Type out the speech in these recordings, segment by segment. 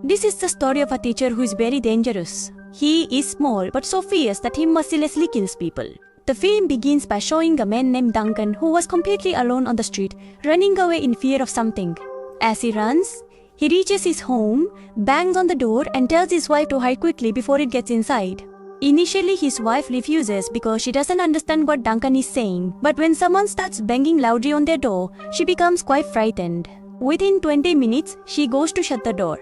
This is the story of a teacher who is very dangerous. He is small but so fierce that he mercilessly kills people. The film begins by showing a man named Duncan who was completely alone on the street, running away in fear of something. As he runs, he reaches his home, bangs on the door and tells his wife to hide quickly before it gets inside. Initially, his wife refuses because she doesn't understand what Duncan is saying, but when someone starts banging loudly on their door, she becomes quite frightened. Within 20 minutes, she goes to shut the door.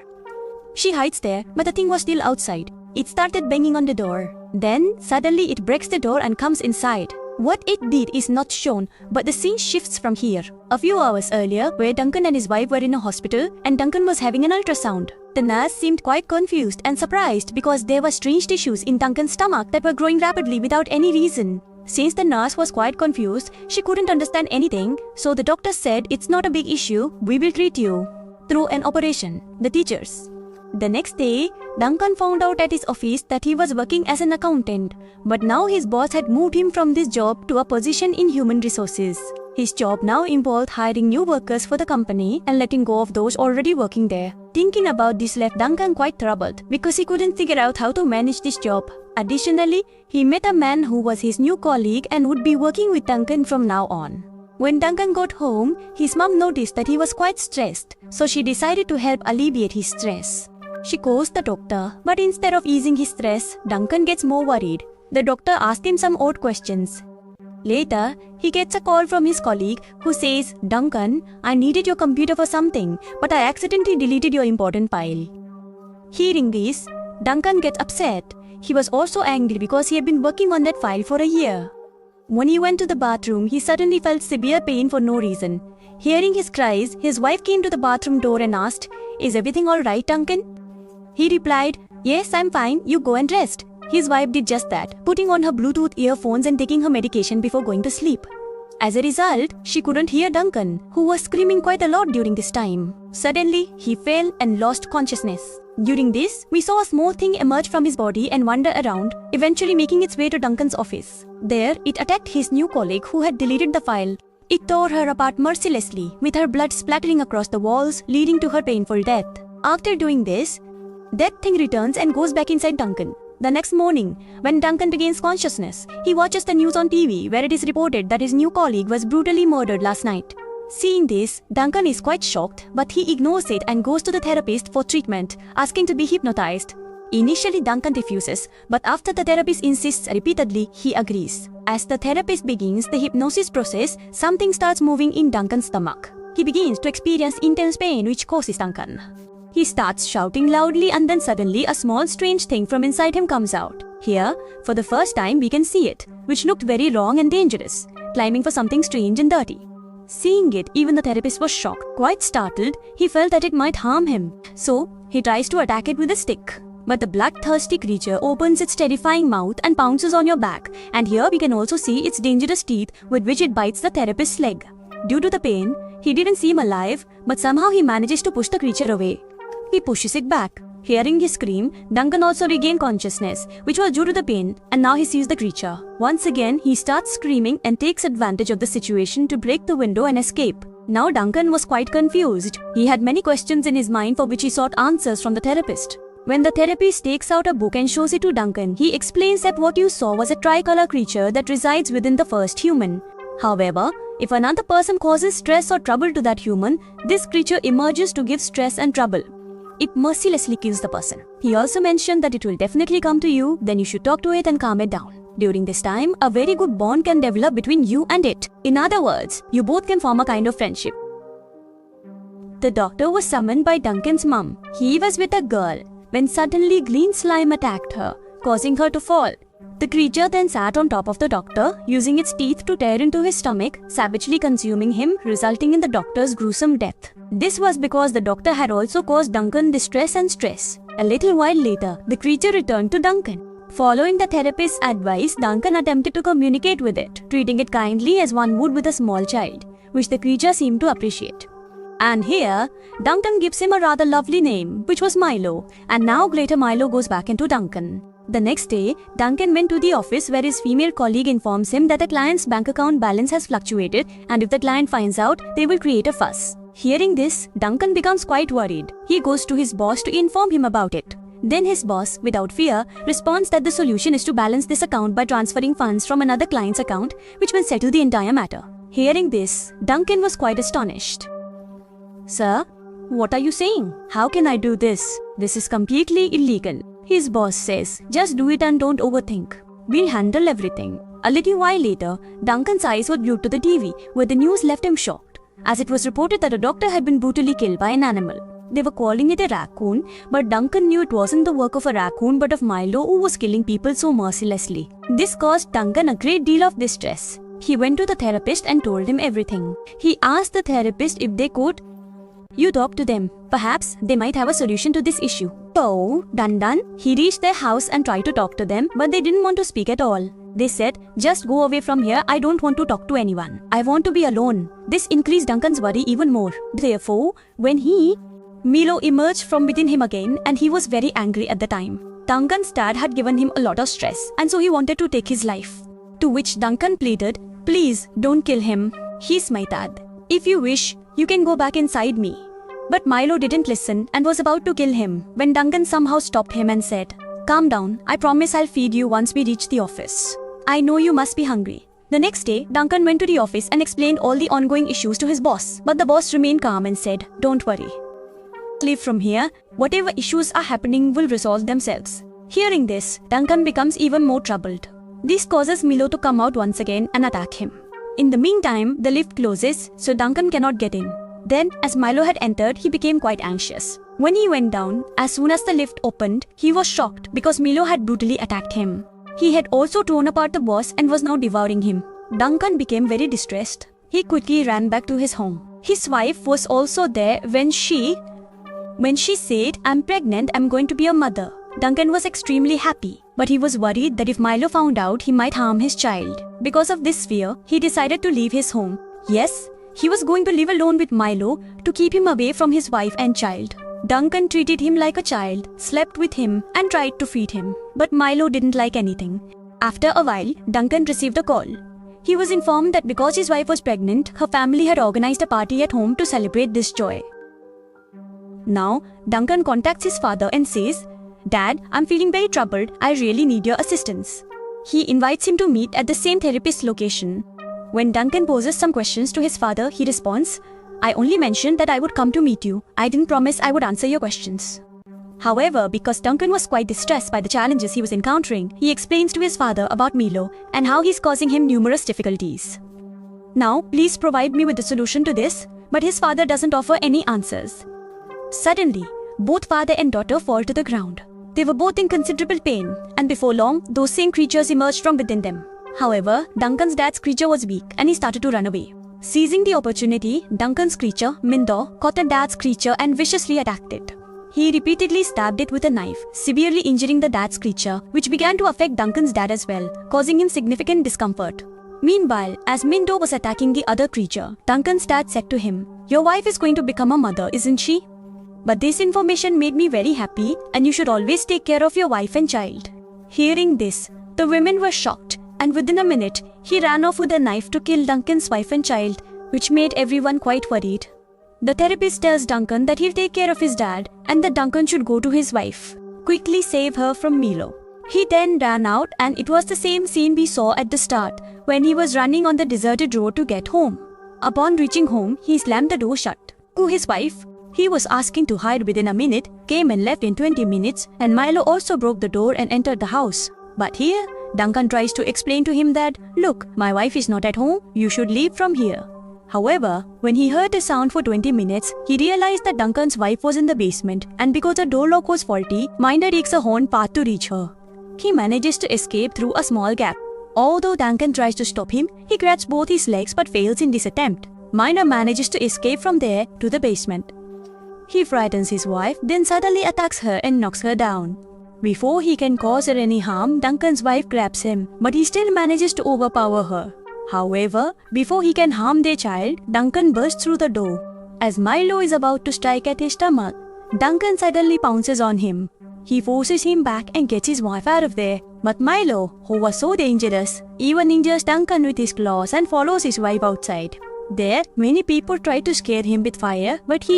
She hides there, but the thing was still outside. It started banging on the door. Then, suddenly it breaks the door and comes inside. What it did is not shown, but the scene shifts from here. A few hours earlier, where Duncan and his wife were in a hospital, and Duncan was having an ultrasound. The nurse seemed quite confused and surprised because there were strange tissues in Duncan's stomach that were growing rapidly without any reason. Since the nurse was quite confused, she couldn't understand anything, so the doctor said, "It's not a big issue, we will treat you through an operation." The teachers. The next day, Duncan found out at his office that he was working as an accountant, but now his boss had moved him from this job to a position in human resources. His job now involved hiring new workers for the company and letting go of those already working there. Thinking about this left Duncan quite troubled because he couldn't figure out how to manage this job. Additionally, he met a man who was his new colleague and would be working with Duncan from now on. When Duncan got home, his mom noticed that he was quite stressed, so she decided to help alleviate his stress. She calls the doctor, but instead of easing his stress, Duncan gets more worried. The doctor asked him some odd questions. Later, he gets a call from his colleague who says, "Duncan, I needed your computer for something, but I accidentally deleted your important file." Hearing this, Duncan gets upset. He was also angry because he had been working on that file for a year. When he went to the bathroom, he suddenly felt severe pain for no reason. Hearing his cries, his wife came to the bathroom door and asked, "Is everything alright, Duncan?" He replied, "Yes, I'm fine, you go and rest." His wife did just that, putting on her Bluetooth earphones and taking her medication before going to sleep. As a result, she couldn't hear Duncan, who was screaming quite a lot during this time. Suddenly, he fell and lost consciousness. During this, we saw a small thing emerge from his body and wander around, eventually making its way to Duncan's office. There, it attacked his new colleague who had deleted the file. It tore her apart mercilessly, with her blood splattering across the walls, leading to her painful death. After doing this, that thing returns and goes back inside Duncan. The next morning, when Duncan regains consciousness, he watches the news on TV where it is reported that his new colleague was brutally murdered last night. Seeing this, Duncan is quite shocked, but he ignores it and goes to the therapist for treatment, asking to be hypnotized. Initially, Duncan refuses, but after the therapist insists repeatedly, he agrees. As the therapist begins the hypnosis process, something starts moving in Duncan's stomach. He begins to experience intense pain which causes Duncan. He starts shouting loudly and then suddenly a small strange thing from inside him comes out. Here, for the first time we can see it, which looked very wrong and dangerous, climbing for something strange and dirty. Seeing it, even the therapist was shocked. Quite startled, he felt that it might harm him. So, he tries to attack it with a stick. But the bloodthirsty creature opens its terrifying mouth and pounces on your back, and here we can also see its dangerous teeth with which it bites the therapist's leg. Due to the pain, he didn't seem alive, but somehow he manages to push the creature away. He pushes it back. Hearing his scream, Duncan also regained consciousness, which was due to the pain, and now he sees the creature. Once again, he starts screaming and takes advantage of the situation to break the window and escape. Now Duncan was quite confused. He had many questions in his mind for which he sought answers from the therapist. When the therapist takes out a book and shows it to Duncan, he explains that what you saw was a tricolor creature that resides within the first human. However, if another person causes stress or trouble to that human, this creature emerges to give stress and trouble. It mercilessly kills the person. He also mentioned that it will definitely come to you, then you should talk to it and calm it down. During this time, a very good bond can develop between you and it. In other words, you both can form a kind of friendship. The doctor was summoned by Duncan's mum. He was with a girl when suddenly green slime attacked her, causing her to fall. The creature then sat on top of the doctor, using its teeth to tear into his stomach, savagely consuming him, resulting in the doctor's gruesome death. This was because the doctor had also caused Duncan distress and stress. A little while later, the creature returned to Duncan. Following the therapist's advice, Duncan attempted to communicate with it, treating it kindly as one would with a small child, which the creature seemed to appreciate. And here, Duncan gives him a rather lovely name, which was Milo, and now later Milo goes back into Duncan. The next day, Duncan went to the office where his female colleague informs him that the client's bank account balance has fluctuated and if the client finds out, they will create a fuss. Hearing this, Duncan becomes quite worried. He goes to his boss to inform him about it. Then his boss, without fear, responds that the solution is to balance this account by transferring funds from another client's account, which will settle the entire matter. Hearing this, Duncan was quite astonished. "Sir, what are you saying? How can I do this? This is completely illegal." His boss says, "Just do it and don't overthink. We'll handle everything." A little while later, Duncan's eyes were glued to the TV, where the news left him shocked, as it was reported that a doctor had been brutally killed by an animal. They were calling it a raccoon, but Duncan knew it wasn't the work of a raccoon but of Milo, who was killing people so mercilessly. This caused Duncan a great deal of distress. He went to the therapist and told him everything. He asked the therapist if they could talk to them. Perhaps they might have a solution to this issue. So, done. He reached their house and tried to talk to them, but they didn't want to speak at all. They said, "Just go away from here, I don't want to talk to anyone. I want to be alone." This increased Duncan's worry even more. Therefore, when Milo emerged from within him again, and he was very angry at the time. Duncan's dad had given him a lot of stress, and so he wanted to take his life. To which Duncan pleaded, "Please, don't kill him. He's my dad. If you wish, you can go back inside me." But Milo didn't listen and was about to kill him when Duncan somehow stopped him and said, "Calm down. I promise I'll feed you once we reach the office. I know you must be hungry." The next day, Duncan went to the office and explained all the ongoing issues to his boss. But the boss remained calm and said, "Don't worry. Leave from here. Whatever issues are happening will resolve themselves." Hearing this, Duncan becomes even more troubled. This causes Milo to come out once again and attack him. In the meantime, the lift closes, so Duncan cannot get in. Then, as Milo had entered, he became quite anxious. When he went down, as soon as the lift opened, he was shocked because Milo had brutally attacked him. He had also torn apart the boss and was now devouring him. Duncan became very distressed. He quickly ran back to his home. His wife was also there when she said, "I'm pregnant, I'm going to be a mother." Duncan was extremely happy, but he was worried that if Milo found out, he might harm his child. Because of this fear, he decided to leave his home. Yes, he was going to live alone with Milo to keep him away from his wife and child. Duncan treated him like a child, slept with him, and tried to feed him. But Milo didn't like anything. After a while, Duncan received a call. He was informed that because his wife was pregnant, her family had organized a party at home to celebrate this joy. Now, Duncan contacts his father and says, "Dad, I'm feeling very troubled. I really need your assistance." He invites him to meet at the same therapist's location. When Duncan poses some questions to his father, he responds, "I only mentioned that I would come to meet you. I didn't promise I would answer your questions." However, because Duncan was quite distressed by the challenges he was encountering, he explains to his father about Milo and how he's causing him numerous difficulties. "Now, please provide me with the solution to this," but his father doesn't offer any answers. Suddenly, both father and daughter fall to the ground. They were both in considerable pain, and before long, those same creatures emerged from within them. However, Duncan's dad's creature was weak and he started to run away. Seizing the opportunity, Duncan's creature, Mindo, caught the dad's creature and viciously attacked it. He repeatedly stabbed it with a knife, severely injuring the dad's creature, which began to affect Duncan's dad as well, causing him significant discomfort. Meanwhile, as Mindo was attacking the other creature, Duncan's dad said to him, "Your wife is going to become a mother, isn't she? But this information made me very happy, and you should always take care of your wife and child." Hearing this, the women were shocked, and within a minute, he ran off with a knife to kill Duncan's wife and child, which made everyone quite worried. The therapist tells Duncan that he'll take care of his dad, and that Duncan should go to his wife, quickly save her from Milo. He then ran out, and it was the same scene we saw at the start, when he was running on the deserted road to get home. Upon reaching home, he slammed the door shut. To his wife, he was asking to hide within a minute, came and left in 20 minutes, and Milo also broke the door and entered the house. But here, Duncan tries to explain to him that, "Look, my wife is not at home, you should leave from here." However, when he heard a sound for 20 minutes, he realized that Duncan's wife was in the basement, and because the door lock was faulty, Minder takes a horn path to reach her. He manages to escape through a small gap. Although Duncan tries to stop him, he grabs both his legs but fails in this attempt. Minder manages to escape from there to the basement. He frightens his wife, then suddenly attacks her and knocks her down. Before he can cause her any harm, Duncan's wife grabs him, but he still manages to overpower her. However, before he can harm their child, Duncan bursts through the door. As Milo is about to strike at his stomach, Duncan suddenly pounces on him. He forces him back and gets his wife out of there. But Milo, who was so dangerous, even injures Duncan with his claws and follows his wife outside. There, many people try to scare him with fire, but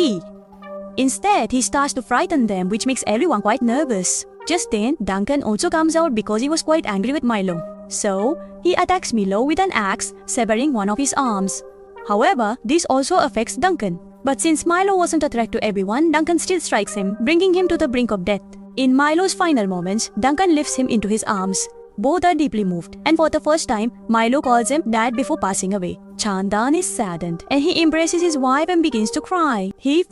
instead, he starts to frighten them, which makes everyone quite nervous. Just then, Duncan also comes out because he was quite angry with Milo. So, he attacks Milo with an axe, severing one of his arms. However, this also affects Duncan. But since Milo wasn't a threat to everyone, Duncan still strikes him, bringing him to the brink of death. In Milo's final moments, Duncan lifts him into his arms. Both are deeply moved, and for the first time, Milo calls him Dad before passing away. Chandan is saddened, and he embraces his wife and begins to cry. He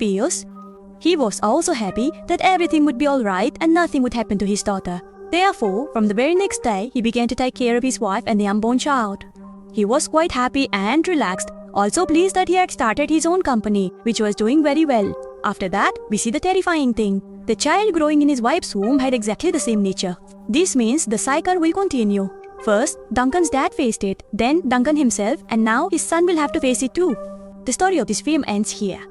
was also happy that everything would be alright and nothing would happen to his daughter. Therefore, from the very next day, he began to take care of his wife and the unborn child. He was quite happy and relaxed, also pleased that he had started his own company, which was doing very well. After that, we see the terrifying thing. The child growing in his wife's womb had exactly the same nature. This means the cycle will continue. First, Duncan's dad faced it, then Duncan himself, and now his son will have to face it too. The story of this film ends here.